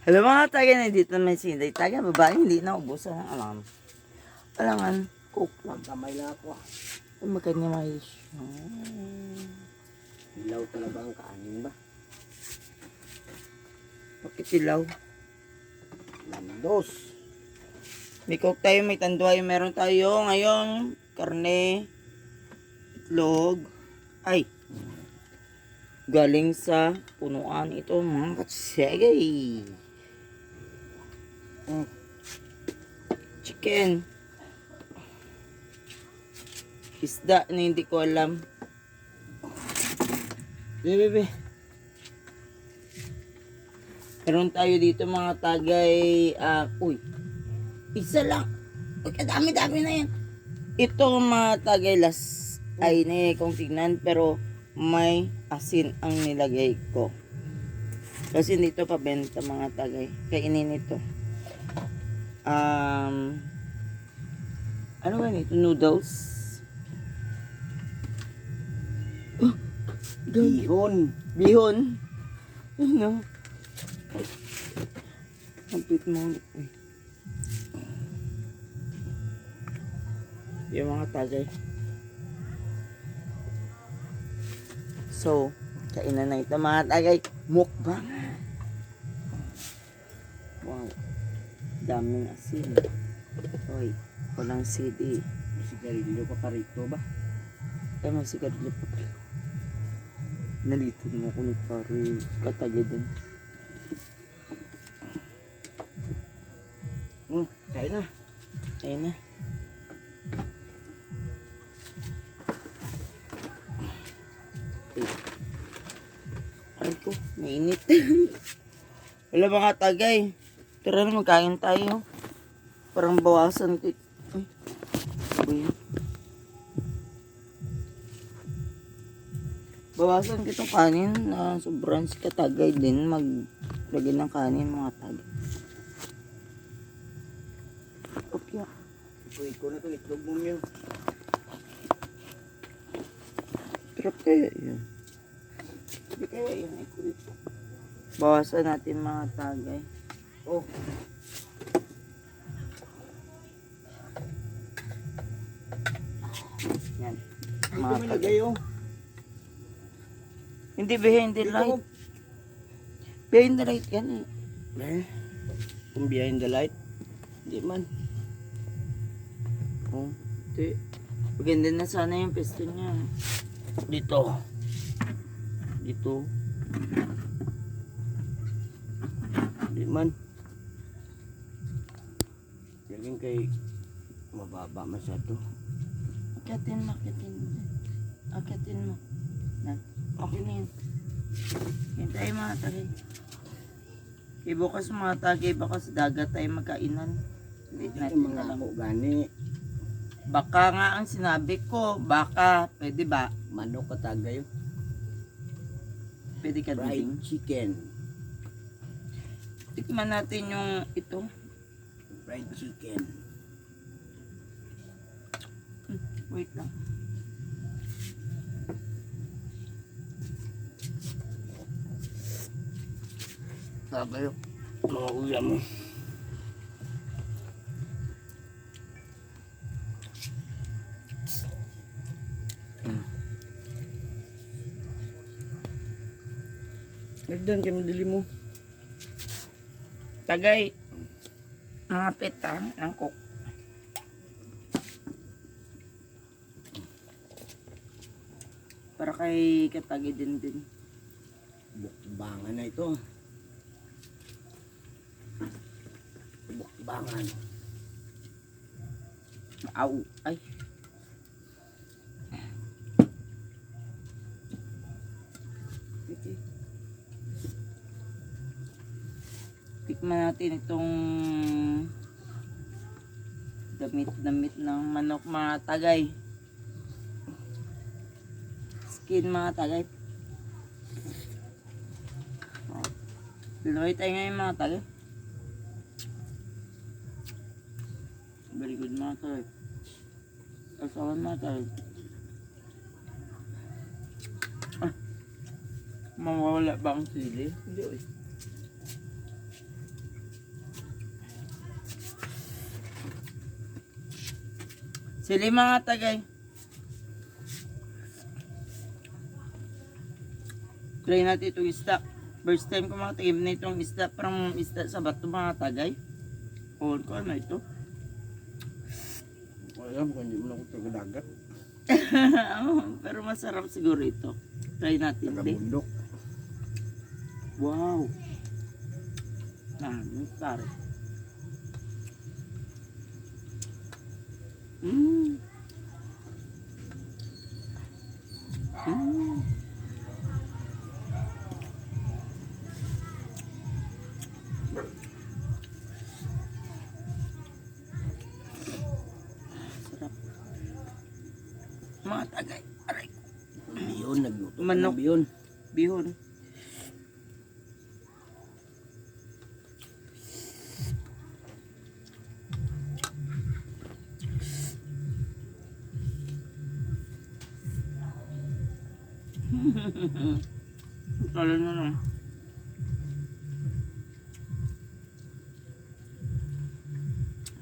Hello mga taga na dito may sinday. Taga babae hindi na ubusan ng alam. Alangan, cook lang. Kamay na ako. Ay magkanya mais. Hilaw talaga ang kanin ba? Bakit ilaw? Landos. May cook tayo, may tanduay. Meron tayo ngayon karne, itlog. Ay, galing sa punuan ito mga katsegay. Chicken. Isda na hindi ko alam. Bebe. Meron tayo dito mga tagay. Uy. Isa lang. Uy, kadami-dami na yan. Ito mga tagay las ay na kong tignan pero may asin ang nilagay ko. Kasi dito pabenta mga tagay. Kainin ito. Ano ba nito? Noodles. Bihon. Bihon. Ano? Kapit mo ulit. Yung mga tagay. So, kainan na ito mga tagay. Mukbang. Wow. Daming asin. Hoy, walang CD. Sigarilyo pa parito ba? Ay, may sigarilyo pa. Nalito mo ko ni pare. Katagay din. Kain na. Ayun na. Aray ko, mainit. Wala mga tagay. Tara na magkain tayo. Parang bawasan ko. Ay, ano yan? Bawasan ko itong kanin na sobrang katagay din. Maglagay ng kanin mga tagay. Okay. Uy, ko na itong itlog mo yun. Trap kaya yun. Hindi kaya yun ay kulit. Bawasan natin mga tagay. Oh. Yan. Ito Mga may tagay. lagay oh. Hindi behind the light. Behind the light yan eh. Kung behind the light. Hindi man. Oh, hindi. Maganda na sana yung pesto niya. Dito. Dito. Hindi man. Galing kay mababa masyado. Akitin mo, akitin mo. Akitin mo. Na, okay na yun. Hintay mga tagay. Kaya bukas mga tagay, baka sa dagat tayo magkainan. Hindi Hindi natin mga alam. ako gani. Baka nga ang sinabi ko, baka, pwede ba? Manok katagay. Pwede ka Fried ding. chicken. Tikman natin yung ito. Fried chicken. Wait lang. Sabi yun. Mga ulam mo. Nagdan kami dili mo. Tagay. Mga peta ng cook. Para kay katagi din. Bukbangan na ito. Bukbangan. Aw, ay. Okay. Tikman natin itong damit ng manok mga tagay. Skin mga tagay. Linoy tayo ngayon mga tagay. Very good mga tagay. Kasawan mga tagay. Mawawala ba ang sili? Hindi, oy. Sili mga tagay. Try natin itong isda. First time ko mga tagay na itong isda. Parang isda sa bato mga tagay. O, ano ito? Alam ko, hindi mo na ako taga-dagat. Pero masarap siguro ito. Try natin. Di. Taga-bundok. Wow. Pare. Mm. Mm. Sarap. Mga tagay. Aray. Biyon, nagluto ka Manok. ng biyon. Bihon. Kala na lang.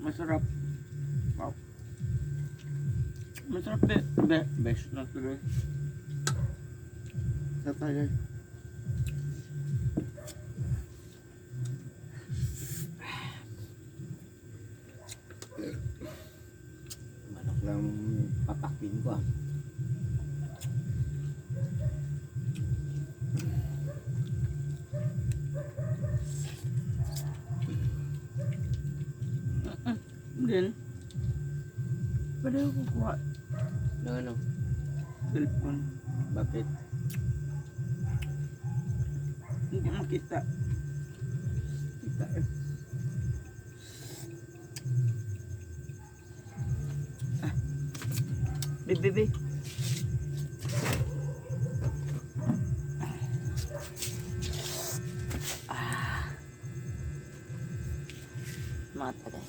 Masarap. Wow. Masarap best na tuloy. Sa tagay. Manok lang papakin ko ah. Din. Pwede ako kuha. Ano? Cellphone. Bakit? Hindi makita. Kita eh. Bebe. Mata kaya.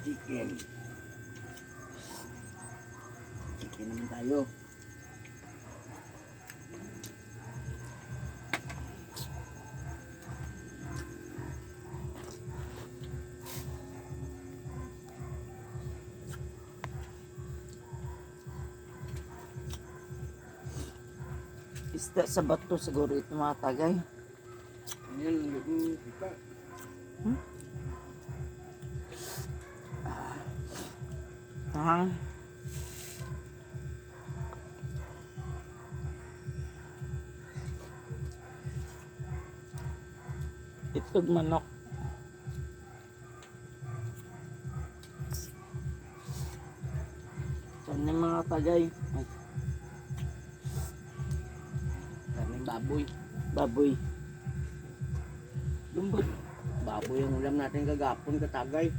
Chicken. Chicken naman tayo. Isda sa bato siguro ito mga tagay. Ayan, kita. Tahang. Itog manok. Saan yung mga tagay? Ay, Daming baboy. baboy. Lumbot. Baboy ang ulam natin kagapon, katagay.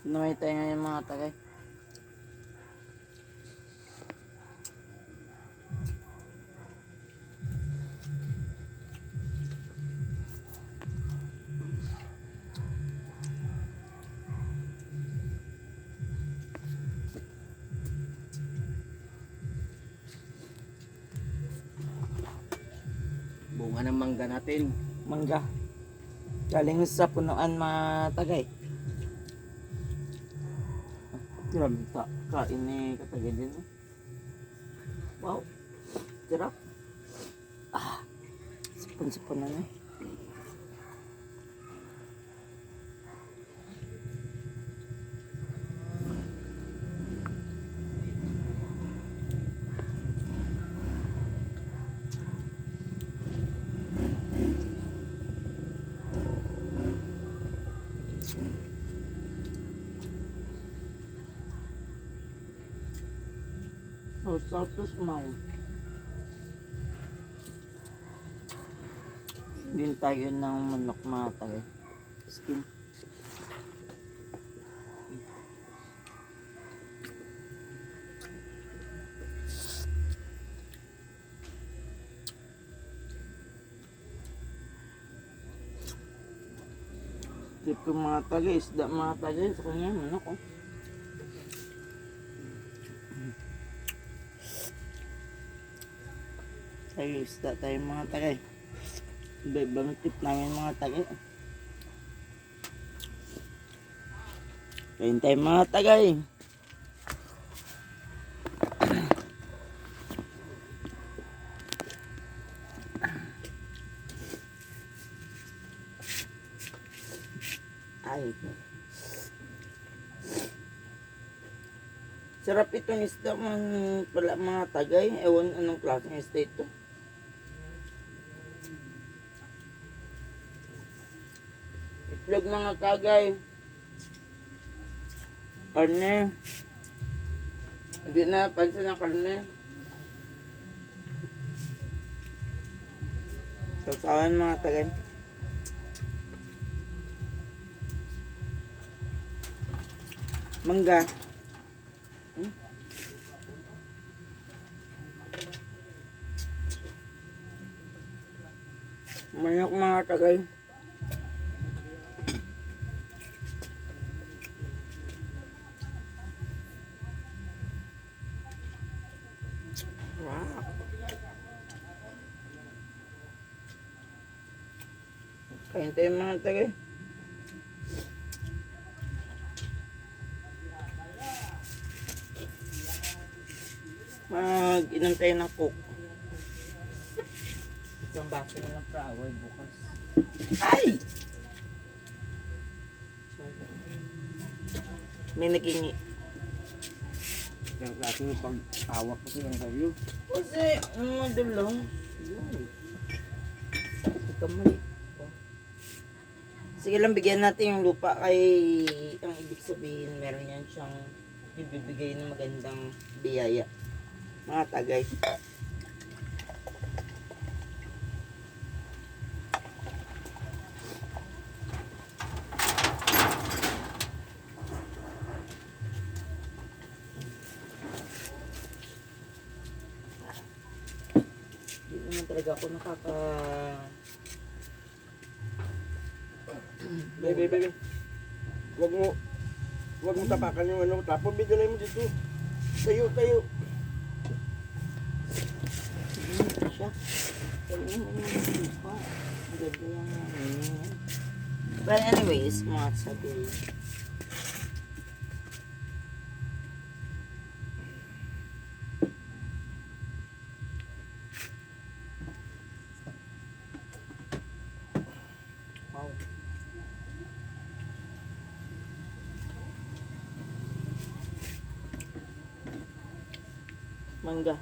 Namay tayo ngayon mga tagay. Bunga ng mangga natin. Mangga. Galing sa punuan mga tagay. Grabe kain ni katagay din. Wow. Sarap. Sipon-sipon na na. Oh, start to smile. Din tayo ng manok mga tagay. Skin. Dito mga tagay, isda mga tagay. Sa kanya, manok oh. Tayo, isda tayo mga tagay. Iba-ibang tip namin mga tagay. Kain tayo mga tagay. Ay. Sarap itong isda man pala mga tagay. Ewan anong klaseng isda ito. Itlog mga tagay. Karne. Hindi na pansin ang karne. Sasawan mga tagay. Mangga. Manok mga tagay. Wow. Kain tayo mga tagay. Mag-inom tayo ng coke. Isang baso na ng praway bukas. Ay! May nagingi. Yung klase ng pag-awak kasi lang sa'yo. Kasi, madulong. Ito mali. Sige lang, bigyan natin yung lupa kay ang ibig sabihin, meron yan siyang ibibigay ng magandang biyaya. Mga tagay. Hindi naman talaga ako Baby. Wag mo tapakan yung ano, tapon bigyan mo dito. Tayo. Siya. But anyways, mga sabi. Wow. Mangga.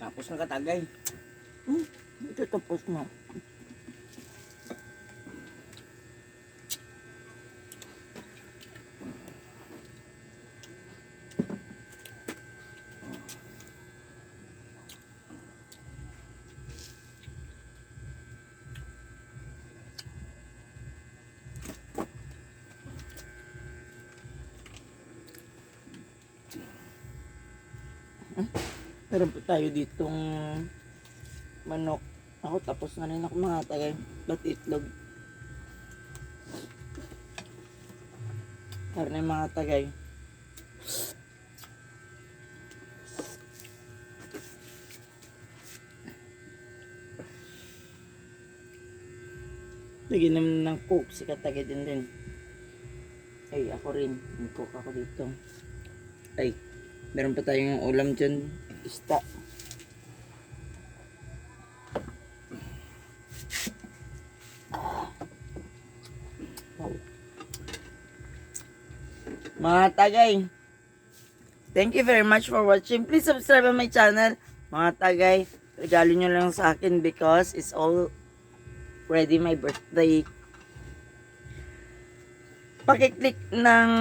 Tapos ng katagay. Ito tapos na. Meron po tayo ditong manok. Ako tapos na rin ako mga tagay. Ba't itlog? Karne mga tagay. Lagyan naman ng coke si katagay din. Ay ako rin. May coke ako dito. Ay, meron pa tayong ulam dyan. Isda. Wow. Mga tagay, thank you very much for watching. Please subscribe on my channel. Mga tagay, regalo nyo lang sa akin because it's already my birthday. Paki-click ng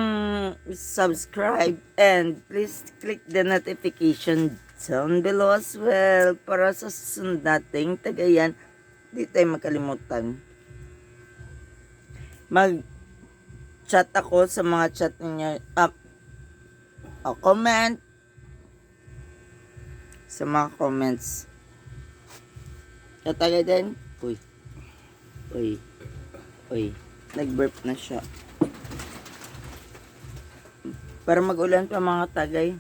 subscribe and please click the notification down below as well para sa susunod nating tagayan. Di tayo makalimutan. Mag-chat ako sa mga chat ninyo. Comment sa mga comments. Katagay din. Uy. Uy. Uy. Nag-burp na siya. Para mag-ulan pa mga tagay.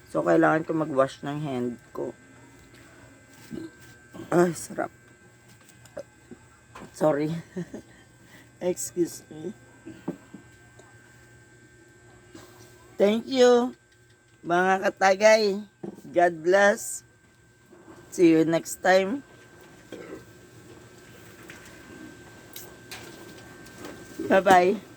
So, kailangan ko mag-wash ng hand ko. Ay, sarap. Sorry. Excuse me. Thank you, mga katagay. God bless. See you next time. Bye-bye.